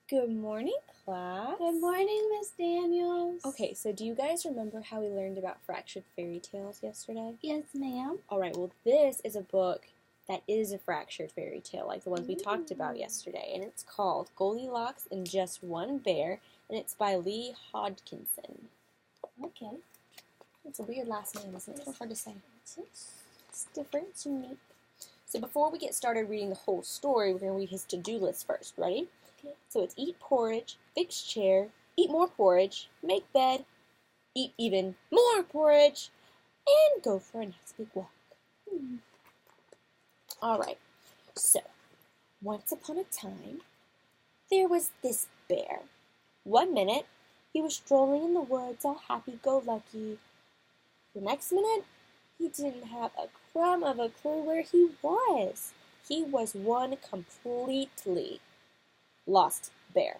Good morning, class. Good morning, Miss Daniels. Okay, so do you guys remember how we learned about fractured fairy tales yesterday? Yes, ma'am. Alright, well this is a book that is a fractured fairy tale, like the ones we talked about yesterday, and it's called Goldilocks and Just One Bear, and it's by Lee Hodkinson. Okay. It's a weird last name, isn't it? It's so hard to say. It's different, it's unique. So before we get started reading the whole story, we're going to read his to-do list first. Ready? Okay. So it's eat porridge, fix chair, eat more porridge, make bed, eat even more porridge, and go for a nice big walk. Alright, so once upon a time, there was this bear. One minute, he was strolling in the woods all happy-go-lucky. The next minute, he didn't have a crumb of a clue where he was. He was one completely lost bear.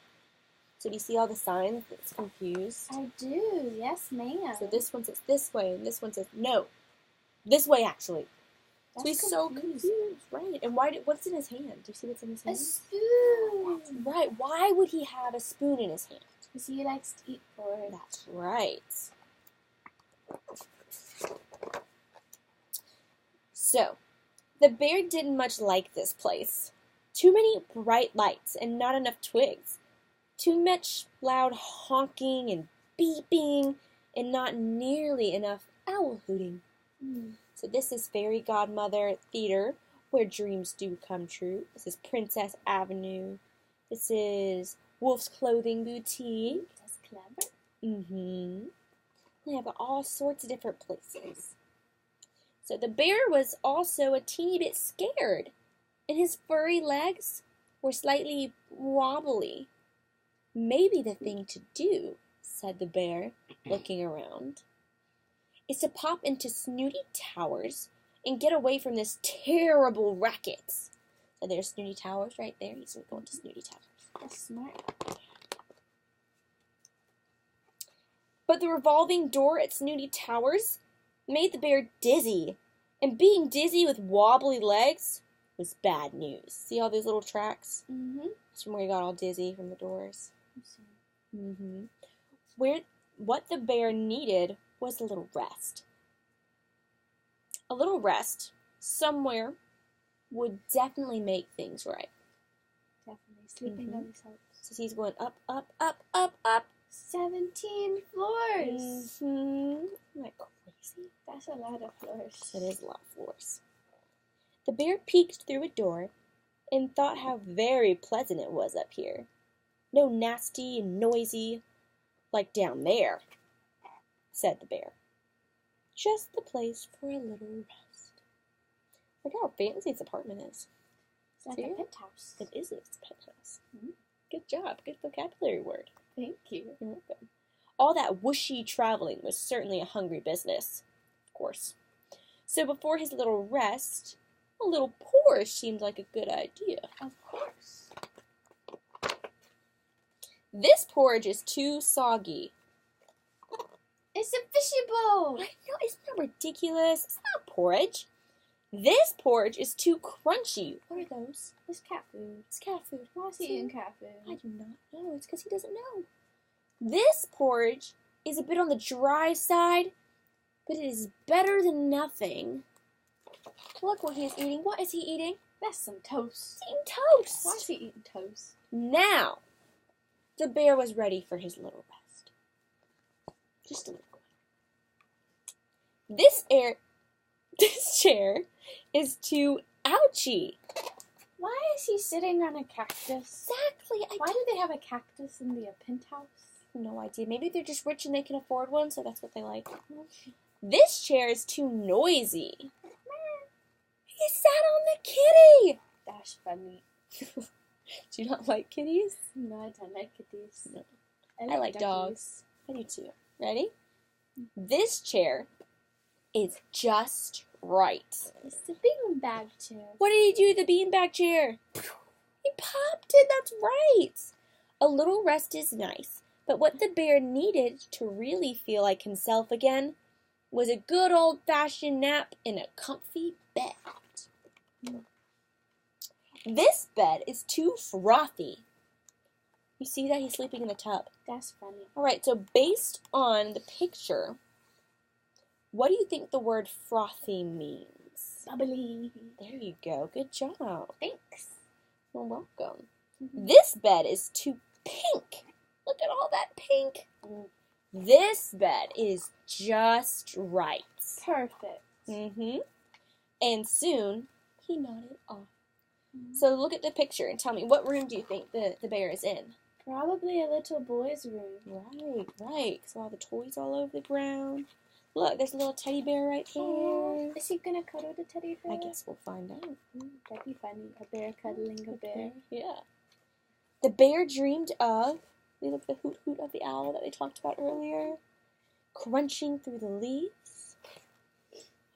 So do you see all the signs that's confused? I do. Yes, ma'am. So this one says this way, and this one says no. This way, actually. So That's he's so confused, right? And what's in his hand? Do you see what's in his hand? A spoon. Right. Why would he have a spoon in his hand? Because he likes to eat porridge. That's right. So, the bear didn't much like this place. Too many bright lights and not enough twigs. Too much loud honking and beeping and not nearly enough owl hooting. So this is Fairy Godmother Theater, where dreams do come true. This is Princess Avenue. This is Wolf's Clothing Boutique. That's clever. They have all sorts of different places. So the bear was also a teeny bit scared, and his furry legs were slightly wobbly. Maybe the thing to do, said the bear, looking around, is to pop into Snooty Towers and get away from this terrible racket. So there's Snooty Towers right there. He's going to Snooty Towers. That's smart. But the revolving door at Snooty Towers made the bear dizzy, and being dizzy with wobbly legs was bad news. See all these little tracks? That's from where he got all dizzy from the doors. What the bear needed was a little rest. A little rest somewhere would definitely make things right. Definitely. Sleeping always helps. So he's going up, up, up, up, up. 17 floors. Isn't that crazy? That's a lot of floors. It is a lot of floors. The bear peeked through a door and thought how very pleasant it was up here. No nasty and noisy like down there, said the bear. Just the place for a little rest. Look how fancy this apartment is. It's like a penthouse. It is a penthouse. Good job. Good vocabulary word. Thank you. You're welcome. All that whooshy traveling was certainly a hungry business, of course. So before his little rest, a little porridge seemed like a good idea. Of course. This porridge is too soggy. It's a fishy bowl. I know, isn't that ridiculous? It's not porridge. This porridge is too crunchy. What are those? It's cat food. It's cat food. Why is he eating cat food? I do not know. It's because he doesn't know. This porridge is a bit on the dry side, but it is better than nothing. Look what he is eating. What is he eating? That's some toast. He's eating toast. Why is he eating toast? Now, the bear was ready for his little rest. Just a little. This chair is too ouchy. Why is he sitting on a cactus? Exactly. Why do they have a cactus in the penthouse? No idea. Maybe they're just rich and they can afford one, so that's what they like. This chair is too noisy. He sat on the kitty. That's funny. Do you not like kitties? No, I don't like kitties. No. I like dogs. I do too. Ready? This chair is just right. It's the beanbag chair. What did he do to the beanbag chair? He popped it. That's right. A little rest is nice, but what the bear needed to really feel like himself again was a good old-fashioned nap in a comfy bed. This bed is too frothy. You see that? He's sleeping in the tub. That's funny. All right, so based on the picture, what do you think the word frothy means? Bubbly. There you go. Good job. Thanks. You're welcome. Mm-hmm. This bed is too pink. Look at all that pink. This bed is just right. Perfect. And soon, he nodded off. So look at the picture and tell me, what room do you think the bear is in? Probably a little boy's room. Right. So all the toys all over the ground. Look, there's a little teddy bear right there. Oh, is he gonna cuddle the teddy bear? I guess we'll find out. That'd be funny. A bear cuddling a bear. Yeah. The bear dreamed of, look at the hoot hoot of the owl that they talked about earlier, crunching through the leaves,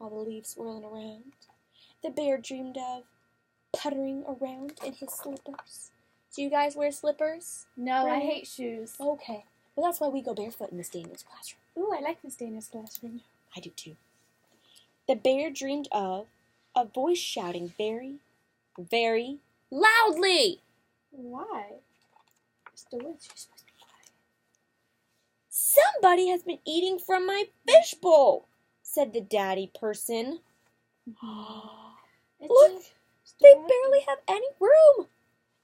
all the leaves swirling around. The bear dreamed of puttering around in his slippers. Do you guys wear slippers? No, Right. I hate shoes. Okay. Well, that's why we go barefoot in Miss Daniel's classroom. Ooh, I like Miss Dana's classroom. I do too. The bear dreamed of a voice shouting very, very loudly. Why? It's the woods. You're supposed to be quiet. Somebody has been eating from my fishbowl, said the daddy person. Look, they barely have any room.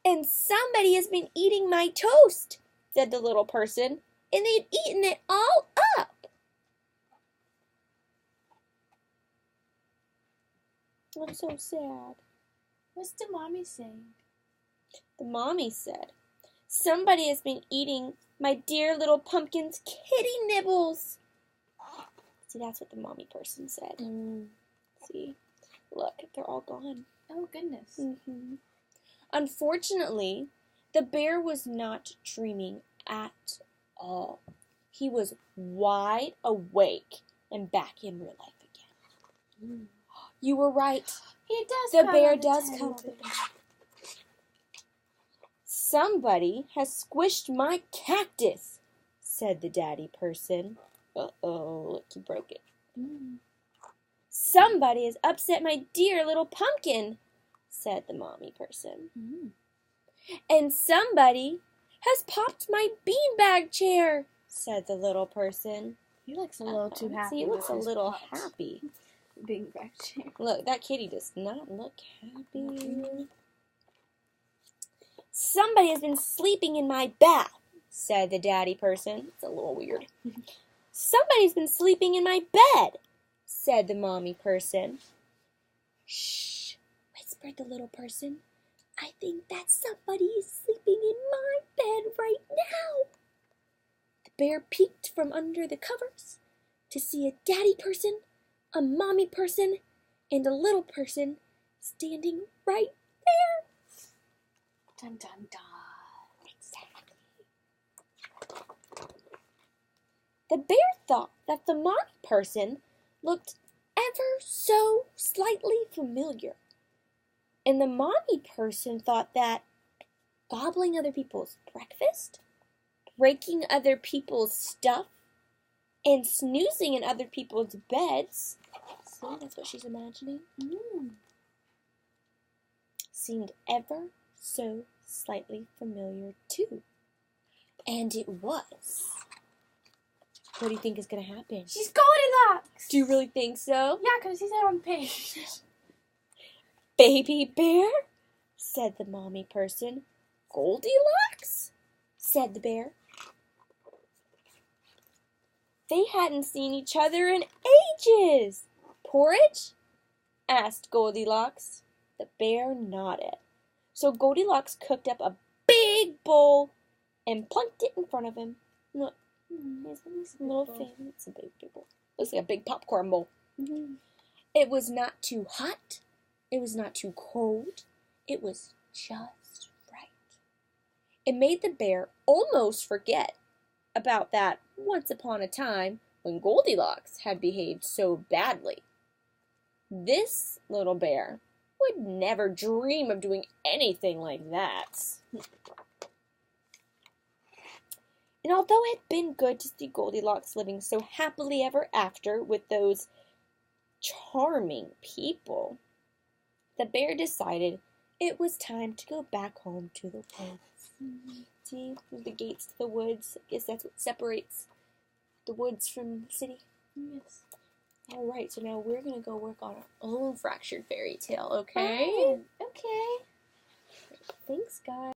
And somebody has been eating my toast, said the little person, and they've eaten it all up. I'm so sad. What's the mommy saying? The mommy said, somebody has been eating my dear little pumpkin's kitty nibbles. See, that's what the mommy person said. See, look, they're all gone. Oh, goodness. Unfortunately, the bear was not dreaming at all. He was wide awake and back in real life again. You were right. He does. The bear does come. Somebody has squished my cactus, said the daddy person. Uh-oh, look, he broke it. Somebody has upset my dear little pumpkin, said the mommy person. And somebody has popped my beanbag chair, said the little person. He looks a little too happy. See, he looks a little happy. Beanbag chair. Look, that kitty does not look happy. Somebody has been sleeping in my bath, said the daddy person. It's a little weird. Somebody's been sleeping in my bed, said the mommy person. Shh, whispered the little person. I think that somebody is sleeping in my bed right now. The bear peeked from under the covers to see a daddy person, a mommy person, and a little person standing right there. Dun dun dun. Exactly. The bear thought that the mommy person looked ever so slightly familiar. And the mommy person thought that gobbling other people's breakfast, breaking other people's stuff, and snoozing in other people's beds, see, that's what she's imagining, seemed ever so slightly familiar too. And it was. What do you think is going to happen? She's Goldilocks! Do you really think so? Yeah, because he said on page. Baby bear, said the mommy person. Goldilocks, said the bear. They hadn't seen each other in ages. Porridge? Asked Goldilocks. The bear nodded. So Goldilocks cooked up a big bowl and plunked it in front of him. Look, his little thing. It's a big bowl. Looks like a big popcorn bowl. It was not too hot. It was not too cold. It was just right. It made the bear almost forget about that once upon a time when Goldilocks had behaved so badly. This little bear would never dream of doing anything like that. And although it had been good to see Goldilocks living so happily ever after with those charming people, the bear decided it was time to go back home to the woods. See, there's the gates to the woods. I guess that's what separates the woods from the city. Yes. Alright, so now we're gonna go work on our own fractured fairy tale, okay? Oh, okay. Thanks, guys.